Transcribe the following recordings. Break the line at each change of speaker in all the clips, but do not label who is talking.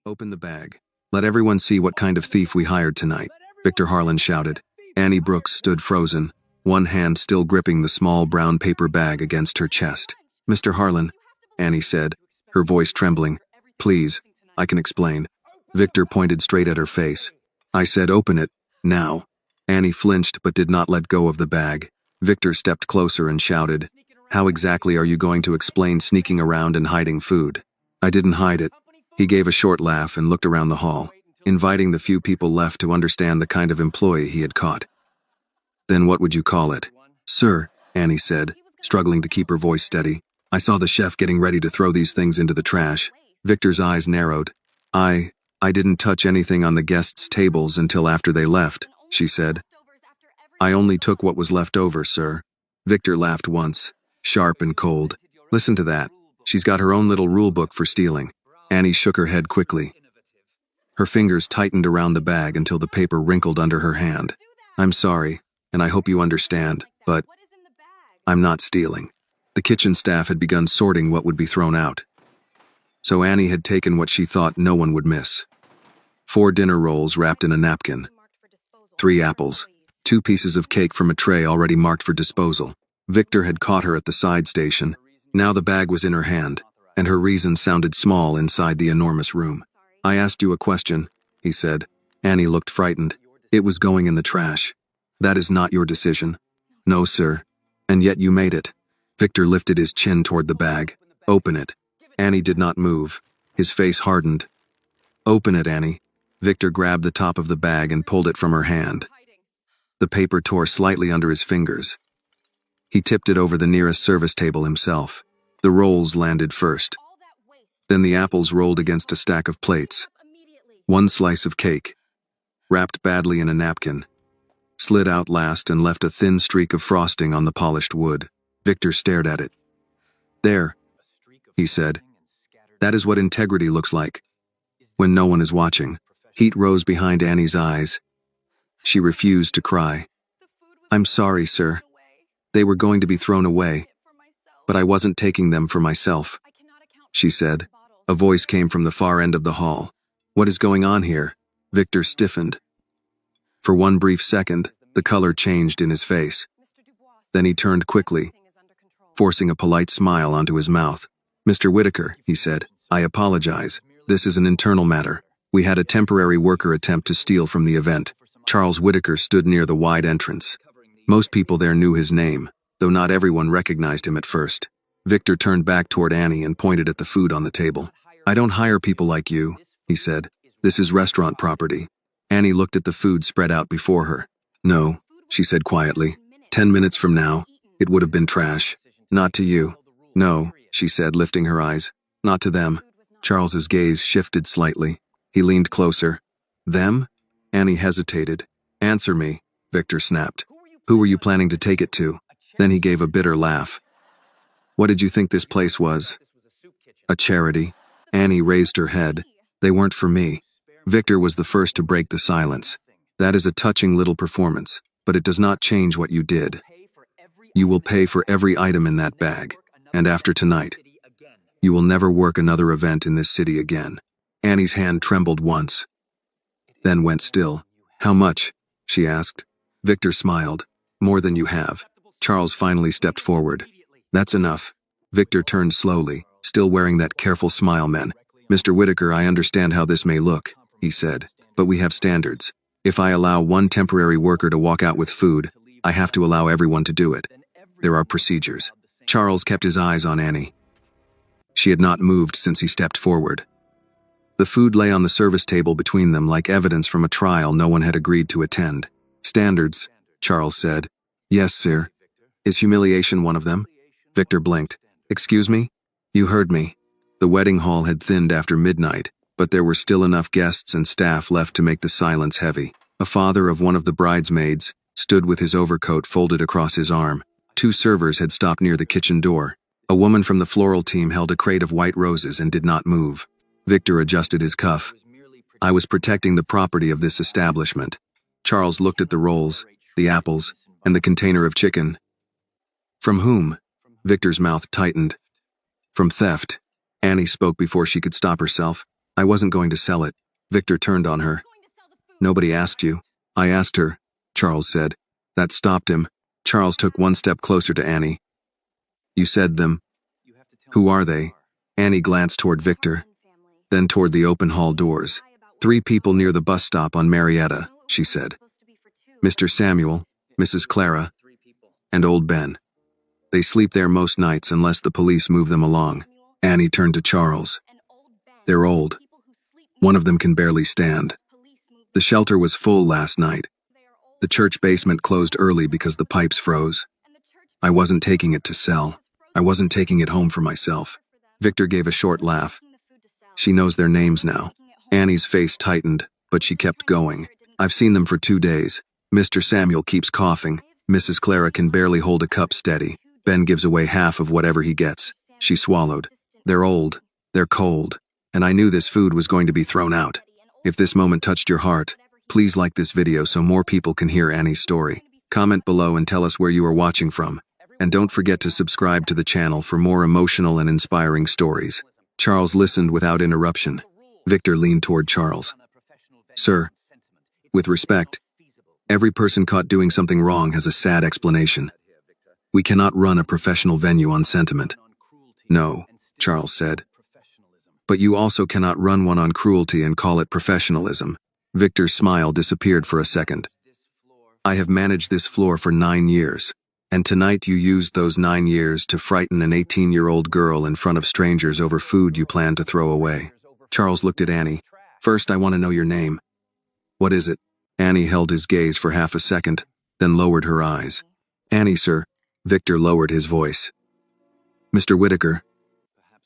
Open the bag. Let everyone see what kind of thief we hired tonight, Victor Harlan shouted. Annie Brooks stood frozen, one hand still gripping the small brown paper bag against her chest. Mr. Harlan, Annie said, her voice trembling. Please, I can explain. Victor pointed straight at her face. I said open it, now. Annie flinched but did not let go of the bag. Victor stepped closer and shouted, How exactly are you going to explain sneaking around and hiding food? I didn't hide it. He gave a short laugh and looked around the hall, inviting the few people left to understand the kind of employee he had caught. Then what would you call it? Sir, Annie said, struggling to keep her voice steady. I saw the chef getting ready to throw these things into the trash. Victor's eyes narrowed. I didn't touch anything on the guests' tables until after they left, she said. I only took what was left over, sir. Victor laughed once, sharp and cold. Listen to that. She's got her own little rule book for stealing. Annie shook her head quickly. Her fingers tightened around the bag until the paper wrinkled under her hand. I'm sorry, and I hope you understand, but I'm not stealing. The kitchen staff had begun sorting what would be thrown out. So Annie had taken what she thought no one would miss. 4 dinner rolls wrapped in a napkin. 3 apples. 2 pieces of cake from a tray already marked for disposal. Victor had caught her at the side station. Now the bag was in her hand, and her reason sounded small inside the enormous room. I asked you a question, he said. Annie looked frightened. It was going in the trash. That is not your decision. No, sir. And yet you made it. Victor lifted his chin toward the bag. Open it. Annie did not move. His face hardened. Open it, Annie. Victor grabbed the top of the bag and pulled it from her hand. The paper tore slightly under his fingers. He tipped it over the nearest service table himself. The rolls landed first. Then the apples rolled against a stack of plates. 1 slice of cake, wrapped badly in a napkin, slid out last and left a thin streak of frosting on the polished wood. Victor stared at it. There, he said. That is what integrity looks like. When no one is watching. Heat rose behind Annie's eyes. She refused to cry. I'm sorry, sir. They were going to be thrown away, but I wasn't taking them for myself, she said. A voice came from the far end of the hall. What is going on here? Victor stiffened. For one brief second, the color changed in his face. Then he turned quickly, forcing a polite smile onto his mouth. Mr. Whitaker, he said, I apologize. This is an internal matter. We had a temporary worker attempt to steal from the event. Charles Whitaker stood near the wide entrance. Most people there knew his name, though not everyone recognized him at first. Victor turned back toward Annie and pointed at the food on the table. I don't hire people like you, he said. This is restaurant property. Annie looked at the food spread out before her. No, she said quietly. 10 minutes from now, it would have been trash. Not to you. No, she said, lifting her eyes. Not to them. Charles's gaze shifted slightly. He leaned closer. Them? Annie hesitated. Answer me, Victor snapped. Who were you planning to take it to? Then he gave a bitter laugh. What did you think this place was? A charity. Annie raised her head. They weren't for me. Victor was the first to break the silence. That is a touching little performance, but it does not change what you did. You will pay for every item in that bag, and after tonight, you will never work another event in this city again. Annie's hand trembled once, then went still. How much? She asked. Victor smiled. More than you have. Charles finally stepped forward. That's enough. Victor turned slowly, still wearing that careful smile. Mr. Whitaker, I understand how this may look, he said, but we have standards. If I allow one temporary worker to walk out with food, I have to allow everyone to do it. There are procedures. Charles kept his eyes on Annie. She had not moved since he stepped forward. The food lay on the service table between them like evidence from a trial no one had agreed to attend. Standards, Charles said. Yes, sir. Is humiliation one of them? Victor blinked. Excuse me? You heard me. The wedding hall had thinned after midnight, but there were still enough guests and staff left to make the silence heavy. A father of one of the bridesmaids stood with his overcoat folded across his arm. 2 servers had stopped near the kitchen door. A woman from the floral team held a crate of white roses and did not move. Victor adjusted his cuff. I was protecting the property of this establishment. Charles looked at the rolls, the apples, and the container of chicken. From whom? Victor's mouth tightened. From theft. Annie spoke before she could stop herself. I wasn't going to sell it. Victor turned on her. Nobody asked you. I asked her, Charles said. That stopped him. Charles took one step closer to Annie. You said them. Who are they? Annie glanced toward Victor, then toward the open hall doors. 3 people near the bus stop on Marietta, she said. Mr. Samuel, Mrs. Clara, and old Ben. They sleep there most nights unless the police move them along. Annie turned to Charles. They're old. One of them can barely stand. The shelter was full last night. The church basement closed early because the pipes froze. I wasn't taking it to sell. I wasn't taking it home for myself. Victor gave a short laugh. She knows their names now. Annie's face tightened, but she kept going. I've seen them for 2 days. Mr. Samuel keeps coughing. Mrs. Clara can barely hold a cup steady. Ben gives away half of whatever he gets. She swallowed. They're old. They're cold. And I knew this food was going to be thrown out. If this moment touched your heart, please like this video so more people can hear Annie's story. Comment below and tell us where you are watching from. And don't forget to subscribe to the channel for more emotional and inspiring stories. Charles listened without interruption. Victor leaned toward Charles. Sir, with respect, every person caught doing something wrong has a sad explanation. We cannot run a professional venue on sentiment. No, Charles said. But you also cannot run one on cruelty and call it professionalism. Victor's smile disappeared for a second. I have managed this floor for 9 years. And tonight you used those 9 years to frighten an 18-year-old girl in front of strangers over food you planned to throw away. Charles looked at Annie. First, I want to know your name. What is it? Annie held his gaze for half a second, then lowered her eyes. Annie, sir. Victor lowered his voice. Mr. Whitaker,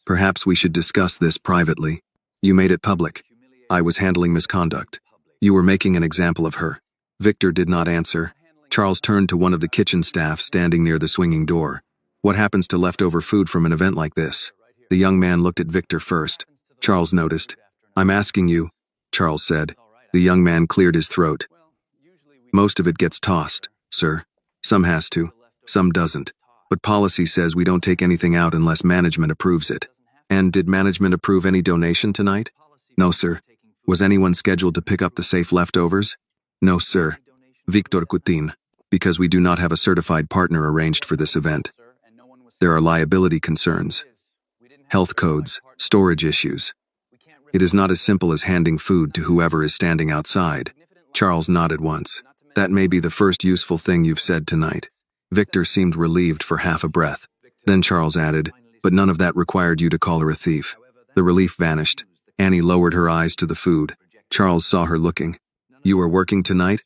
perhaps we should discuss this privately. You made it public. I was handling misconduct. You were making an example of her. Victor did not answer. Charles turned to one of the kitchen staff standing near the swinging door. What happens to leftover food from an event like this? The young man looked at Victor first. Charles noticed. I'm asking you, Charles said. The young man cleared his throat. Most of it gets tossed, sir. Some has to, some doesn't. But policy says we don't take anything out unless management approves it. And did management approve any donation tonight? No, sir. Was anyone scheduled to pick up the safe leftovers? No, sir. Victor Coutin, because we do not have a certified partner arranged for this event. There are liability concerns, health codes, storage issues. It is not as simple as handing food to whoever is standing outside. Charles nodded once. That may be the first useful thing you've said tonight. Victor seemed relieved for half a breath. Then Charles added, but none of that required you to call her a thief. The relief vanished. Annie lowered her eyes to the food. Charles saw her looking. You are working tonight?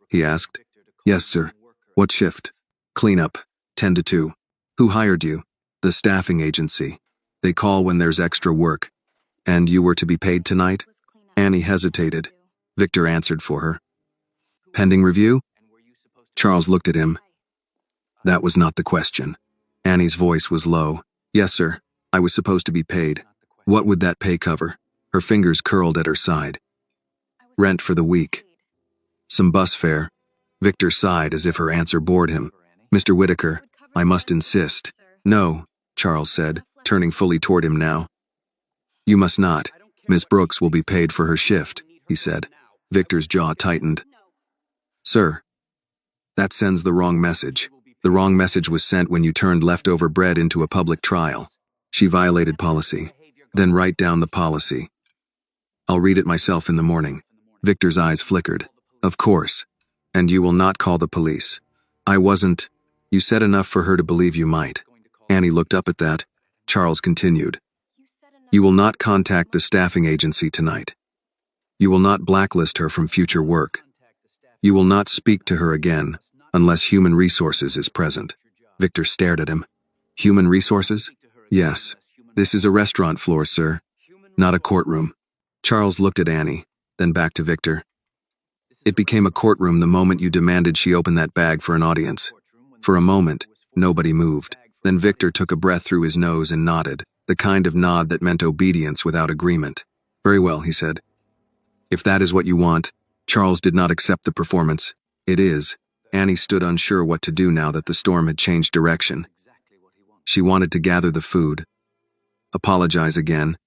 He asked. Yes, sir. What shift? Cleanup. 10 to 2. Who hired you? The staffing agency. They call when there's extra work. And you were to be paid tonight? Annie hesitated. Victor answered for her. Pending review? Charles looked at him. That was not the question. Annie's voice was low. Yes, sir. I was supposed to be paid. What would that pay cover? Her fingers curled at her side. Rent for the week. Some bus fare. Victor sighed as if her answer bored him. Mr. Whitaker, I must insist. No, Charles said, turning fully toward him now. You must not. Miss Brooks will be paid for her shift, he said. Victor's jaw tightened. Sir, that sends the wrong message. The wrong message was sent when you turned leftover bread into a public trial. She violated policy. Then write down the policy. I'll read it myself in the morning. Victor's eyes flickered. Of course. And you will not call the police. I wasn't. You said enough for her to believe you might. Annie looked up at that. Charles continued. You will not contact the staffing agency tonight. You will not blacklist her from future work. You will not speak to her again unless human resources is present. Victor stared at him. Human resources? Yes. This is a restaurant floor, sir. Not a courtroom. Charles looked at Annie, then back to Victor. It became a courtroom the moment you demanded she open that bag for an audience. For a moment, nobody moved. Then Victor took a breath through his nose and nodded, the kind of nod that meant obedience without agreement. Very well, he said. If that is what you want. Charles did not accept the performance. It is. Annie stood unsure what to do now that the storm had changed direction. She wanted to gather the food, apologize again,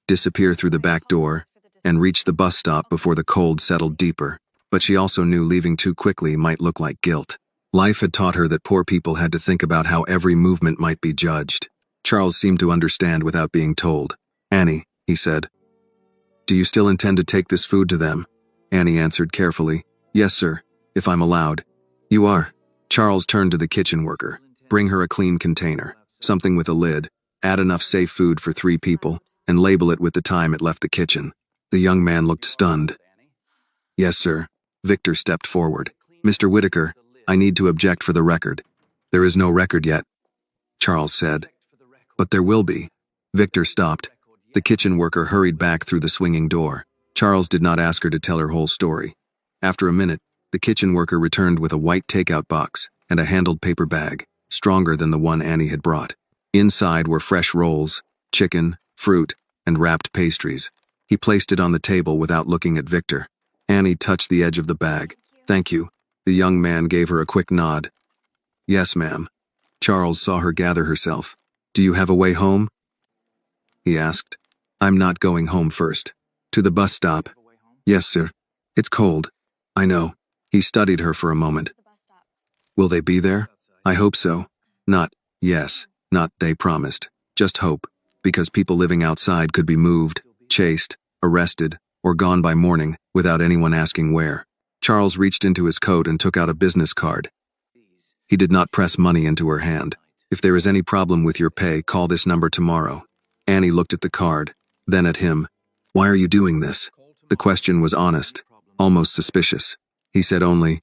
disappear through the back door, and reached the bus stop before the cold settled deeper. But she also knew leaving too quickly might look like guilt. Life had taught her that poor people had to think about how every movement might be judged. Charles seemed to understand without being told. "Annie," he said, "do you still intend to take this food to them?" Annie answered carefully, "Yes, sir, if I'm allowed." "You are." Charles turned to the kitchen worker. "Bring her a clean container, something with a lid, add enough safe food for 3 people, and label it with the time it left the kitchen." The young man looked stunned. "Yes, sir." Victor stepped forward. "Mr. Whitaker, I need to object for the record." "There is no record yet," Charles said. "But there will be." Victor stopped. The kitchen worker hurried back through the swinging door. Charles did not ask her to tell her whole story. After a minute, the kitchen worker returned with a white takeout box and a handled paper bag, stronger than the one Annie had brought. Inside were fresh rolls, chicken, fruit, and wrapped pastries. He placed it on the table without looking at Victor. Annie touched the edge of the bag. "Thank you." The young man gave her a quick nod. "Yes, ma'am." Charles saw her gather herself. "Do you have a way home?" he asked. "I'm not going home first. To the bus stop." "Yes, sir. It's cold." "I know." He studied her for a moment. "Will they be there?" "I hope so." "Not yes, not they promised. Just hope, because people living outside could be moved, chased, arrested, or gone by morning without anyone asking where." Charles reached into his coat and took out a business card. He did not press money into her hand. "If there is any problem with your pay, call this number tomorrow." Annie looked at the card, then at him. "Why are you doing this?" The question was honest, almost suspicious. He said only,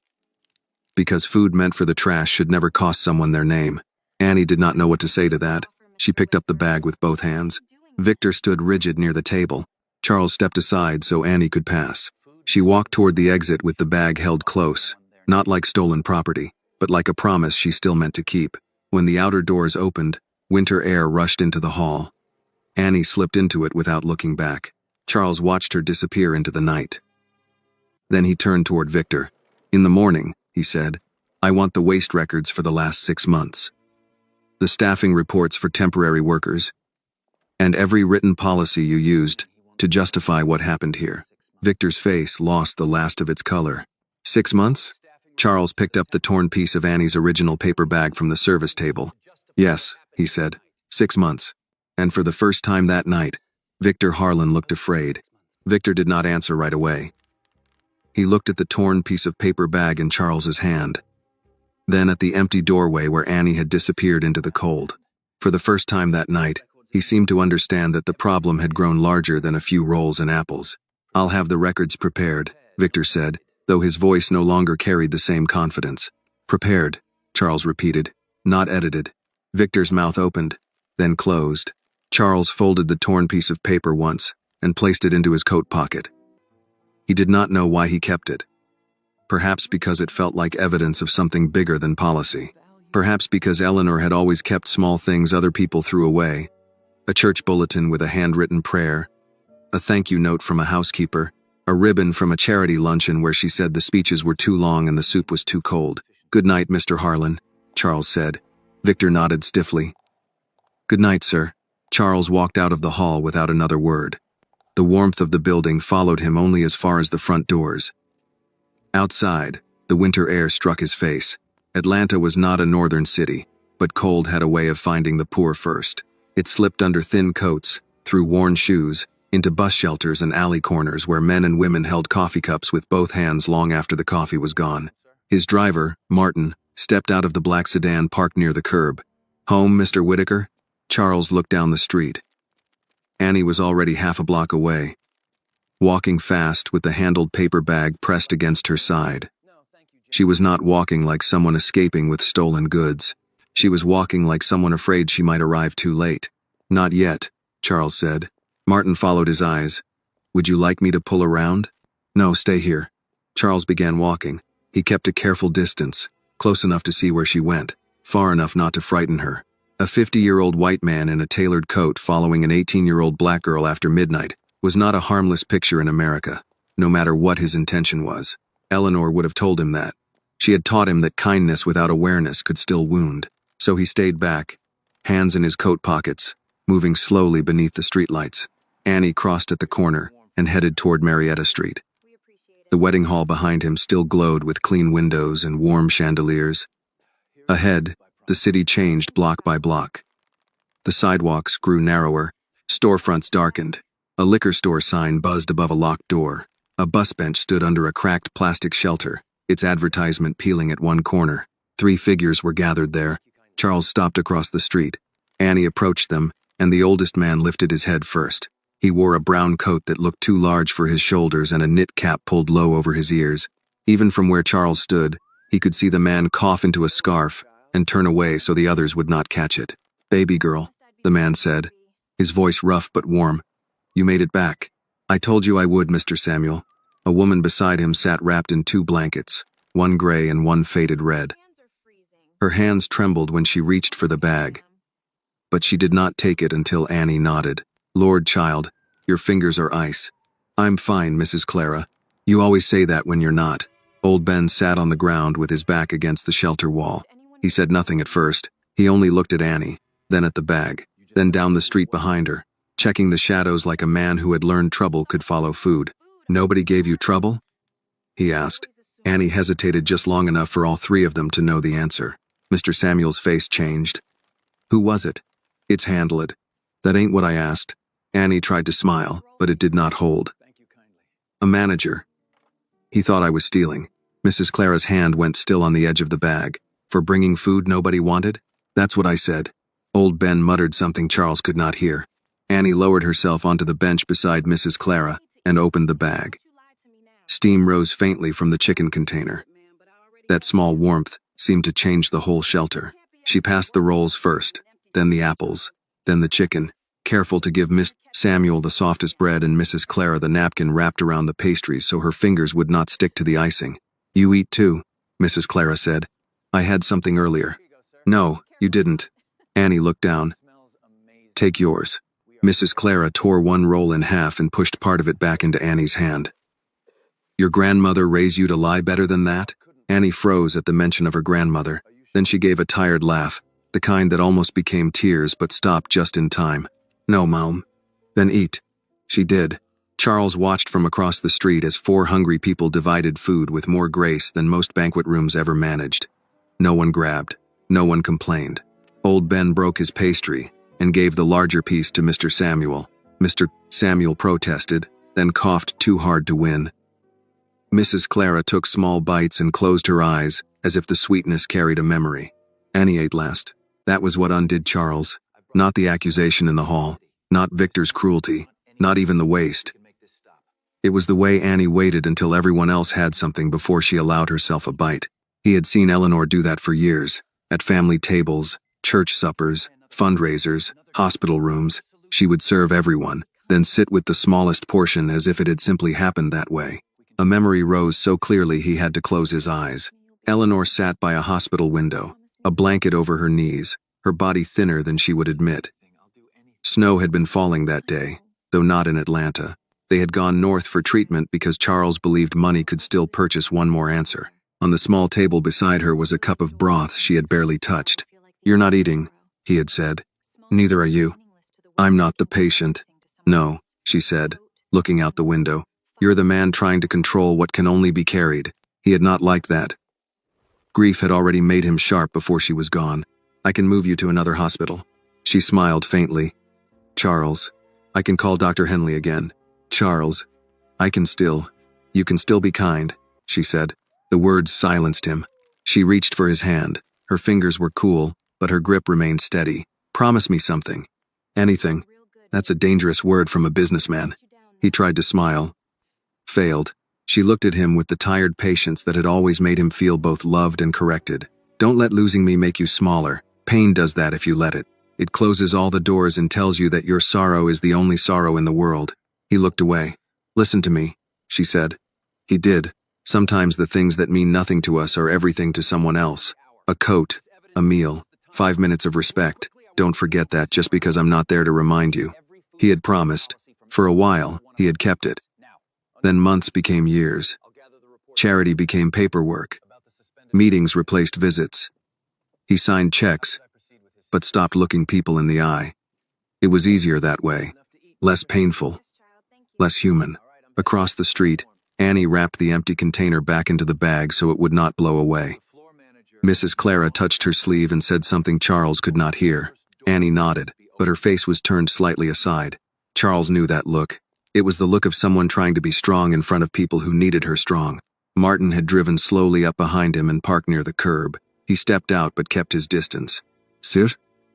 "Because food meant for the trash should never cost someone their name." Annie did not know what to say to that. She picked up the bag with both hands. Victor stood rigid near the table. Charles stepped aside so Annie could pass. She walked toward the exit with the bag held close, not like stolen property, but like a promise she still meant to keep. When the outer doors opened, winter air rushed into the hall. Annie slipped into it without looking back. Charles watched her disappear into the night. Then he turned toward Victor. "In the morning," he said, "I want the waste records for the last 6 months. The staffing reports for temporary workers, and every written policy you used to justify what happened here." Victor's face lost the last of its color. 6 months? Charles picked up the torn piece of Annie's original paper bag from the service table. "Yes," he said, 6 months. And for the first time that night, Victor Harlan looked afraid. Victor did not answer right away. He looked at the torn piece of paper bag in Charles's hand, then at the empty doorway where Annie had disappeared into the cold. For the first time that night, he seemed to understand that the problem had grown larger than a few rolls and apples. "I'll have the records prepared," Victor said, though his voice no longer carried the same confidence. "Prepared," Charles repeated, "not edited." Victor's mouth opened, then closed. Charles folded the torn piece of paper once and placed it into his coat pocket. He did not know why he kept it. Perhaps because it felt like evidence of something bigger than policy. Perhaps because Eleanor had always kept small things other people threw away. A church bulletin with a handwritten prayer, a thank you note from a housekeeper, a ribbon from a charity luncheon where she said the speeches were too long and the soup was too cold. "Good night, Mr. Harlan," Charles said. Victor nodded stiffly. "Good night, sir." Charles walked out of the hall without another word. The warmth of the building followed him only as far as the front doors. Outside, the winter air struck his face. Atlanta was not a northern city, but cold had a way of finding the poor first. It slipped under thin coats, through worn shoes, into bus shelters and alley corners where men and women held coffee cups with both hands long after the coffee was gone. His driver, Martin, stepped out of the black sedan parked near the curb. "Home, Mr. Whitaker?" Charles looked down the street. Annie was already half a block away, walking fast with the handled paper bag pressed against her side. She was not walking like someone escaping with stolen goods. She was walking like someone afraid she might arrive too late. "Not yet," Charles said. Martin followed his eyes. "Would you like me to pull around?" "No, stay here." Charles began walking. He kept a careful distance, close enough to see where she went, far enough not to frighten her. A 50-year-old white man in a tailored coat following an 18-year-old black girl after midnight was not a harmless picture in America, no matter what his intention was. Eleanor would have told him that. She had taught him that kindness without awareness could still wound. So he stayed back, hands in his coat pockets, moving slowly beneath the streetlights. Annie crossed at the corner, and headed toward Marietta Street. The wedding hall behind him still glowed with clean windows and warm chandeliers. Ahead, the city changed block by block. The sidewalks grew narrower, storefronts darkened. A liquor store sign buzzed above a locked door. A bus bench stood under a cracked plastic shelter, its advertisement peeling at one corner. 3 figures were gathered there. Charles stopped across the street. Annie approached them, and the oldest man lifted his head first. He wore a brown coat that looked too large for his shoulders and a knit cap pulled low over his ears. Even from where Charles stood, he could see the man cough into a scarf and turn away so the others would not catch it. "Baby girl," the man said, his voice rough but warm. "You made it back." "I told you I would, Mr. Samuel." A woman beside him sat wrapped in 2 blankets, one gray and one faded red. Her hands trembled when she reached for the bag, but she did not take it until Annie nodded. "Lord, child, your fingers are ice." "I'm fine, Mrs. Clara. You always say that when you're not." Old Ben sat on the ground with his back against the shelter wall. He said nothing at first. He only looked at Annie, then at the bag, then down the street behind her, checking the shadows like a man who had learned trouble could follow food. "Nobody gave you trouble?" he asked. Annie hesitated just long enough for all 3 of them to know the answer. Mr. Samuel's face changed. "Who was it?" "It's Handled." "That ain't what I asked." Annie tried to smile, but it did not hold. "A manager." "He thought I was stealing." Mrs. Clara's hand went still on the edge of the bag. "For bringing food nobody wanted?" "That's what I said." Old Ben muttered something Charles could not hear. Annie lowered herself onto the bench beside Mrs. Clara and opened the bag. Steam rose faintly from the chicken container. That small warmth seemed to change the whole shelter. She passed the rolls first, then the apples, then the chicken, careful to give Miss Samuel the softest bread and Mrs. Clara the napkin wrapped around the pastries so her fingers would not stick to the icing. "You eat too," Mrs. Clara said. "I had something earlier." "No, you didn't." Annie looked down. "Take yours." Mrs. Clara tore one roll in half and pushed part of it back into Annie's hand. "Your grandmother raised you to lie better than that?" Annie froze at the mention of her grandmother. Then she gave a tired laugh, the kind that almost became tears but stopped just in time. "No, Mom." "Then eat." She did. Charles watched from across the street as 4 hungry people divided food with more grace than most banquet rooms ever managed. No one grabbed. No one complained. Old Ben broke his pastry and gave the larger piece to Mr. Samuel. Mr. Samuel protested, then coughed too hard to win. Mrs. Clara took small bites and closed her eyes, as if the sweetness carried a memory. Annie ate last. That was what undid Charles. Not the accusation in the hall, not Victor's cruelty, not even the waste. It was the way Annie waited until everyone else had something before she allowed herself a bite. He had seen Eleanor do that for years, at family tables, church suppers, fundraisers, hospital rooms. She would serve everyone, then sit with the smallest portion as if it had simply happened that way. A memory rose so clearly he had to close his eyes. Eleanor sat by a hospital window, a blanket over her knees, her body thinner than she would admit. Snow had been falling that day, though not in Atlanta. They had gone north for treatment because Charles believed money could still purchase one more answer. On the small table beside her was a cup of broth she had barely touched. "You're not eating," he had said. "Neither are you." "I'm not the patient." "No," she said, looking out the window. "You're the man trying to control what can only be carried." He had not liked that. Grief had already made him sharp before she was gone. "I can move you to another hospital." She smiled faintly. "Charles, I can call Dr. Henley again." "Charles, you can still be kind," she said. The words silenced him. She reached for his hand. Her fingers were cool, but her grip remained steady. "Promise me something." "Anything." That's a dangerous word from a businessman. He tried to smile. Failed. She looked at him with the tired patience that had always made him feel both loved and corrected. "Don't let losing me make you smaller. Pain does that if you let it. It closes all the doors and tells you that your sorrow is the only sorrow in the world." He looked away. "Listen to me," she said. He did. Sometimes the things that mean nothing to us are everything to someone else. A coat, a meal, 5 minutes of respect. Don't forget that just because I'm not there to remind you. He had promised. For a while, he had kept it. Then months became years. Charity became paperwork. Meetings replaced visits. He signed checks, but stopped looking people in the eye. It was easier that way. Less painful. Less human. Across the street, Annie wrapped the empty container back into the bag so it would not blow away. Mrs. Clara touched her sleeve and said something Charles could not hear. Annie nodded, but her face was turned slightly aside. Charles knew that look. It was the look of someone trying to be strong in front of people who needed her strong. Martin had driven slowly up behind him and parked near the curb. He stepped out but kept his distance. Sir?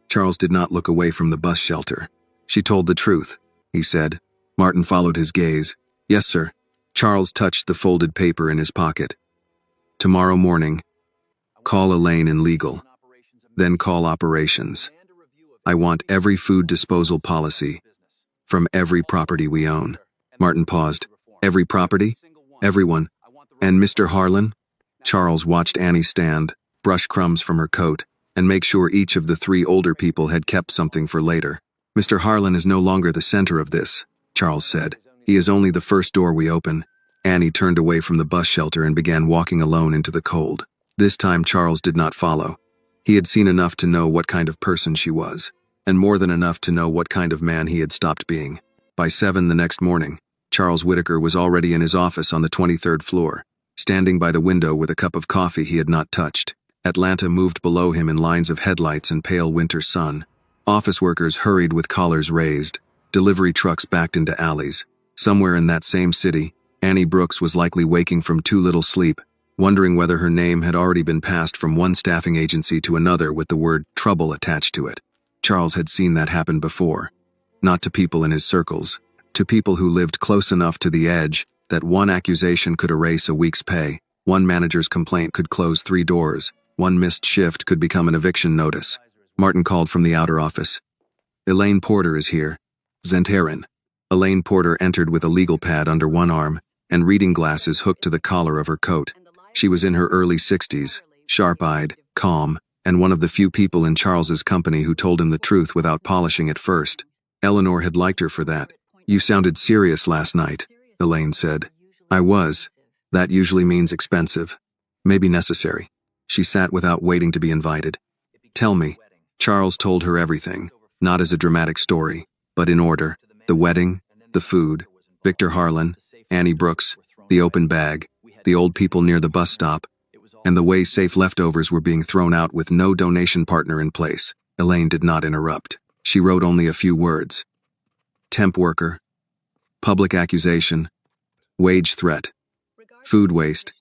Charles did not look away from the bus shelter. She told the truth, he said. Martin followed his gaze. Yes, sir. Charles touched the folded paper in his pocket. Tomorrow morning, call Elaine in legal. Then call operations. I want every food disposal policy from every property we own. Martin paused. Every property? Everyone. And Mr. Harlan? Charles watched Annie stand, brush crumbs from her coat, and make sure each of the 3 older people had kept something for later. Mr. Harlan is no longer the center of this, Charles said. He is only the first door we open. Annie turned away from the bus shelter and began walking alone into the cold. This time Charles did not follow. He had seen enough to know what kind of person she was, and more than enough to know what kind of man he had stopped being. By 7 the next morning, Charles Whitaker was already in his office on the 23rd floor, standing by the window with a cup of coffee he had not touched. Atlanta moved below him in lines of headlights and pale winter sun. Office workers hurried with collars raised. Delivery trucks backed into alleys. Somewhere in that same city, Annie Brooks was likely waking from too little sleep, wondering whether her name had already been passed from one staffing agency to another with the word trouble attached to it. Charles had seen that happen before. Not to people in his circles, to people who lived close enough to the edge that one accusation could erase a week's pay, one manager's complaint could close 3 doors, one missed shift could become an eviction notice. Martin called from the outer office. Elaine Porter is here. Zentarin. Elaine Porter entered with a legal pad under one arm and reading glasses hooked to the collar of her coat. She was in her early 60s, sharp-eyed, calm, and one of the few people in Charles's company who told him the truth without polishing it first. Eleanor had liked her for that. You sounded serious last night, Elaine said. I was. That usually means expensive. Maybe necessary. She sat without waiting to be invited. Tell me. Charles told her everything, not as a dramatic story, but in order. The wedding, the food, Victor Harlan, Annie Brooks, the open bag, the old people near the bus stop, and the way safe leftovers were being thrown out with no donation partner in place. Elaine did not interrupt. She wrote only a few words. Temp worker. Public accusation. Wage threat. Food waste.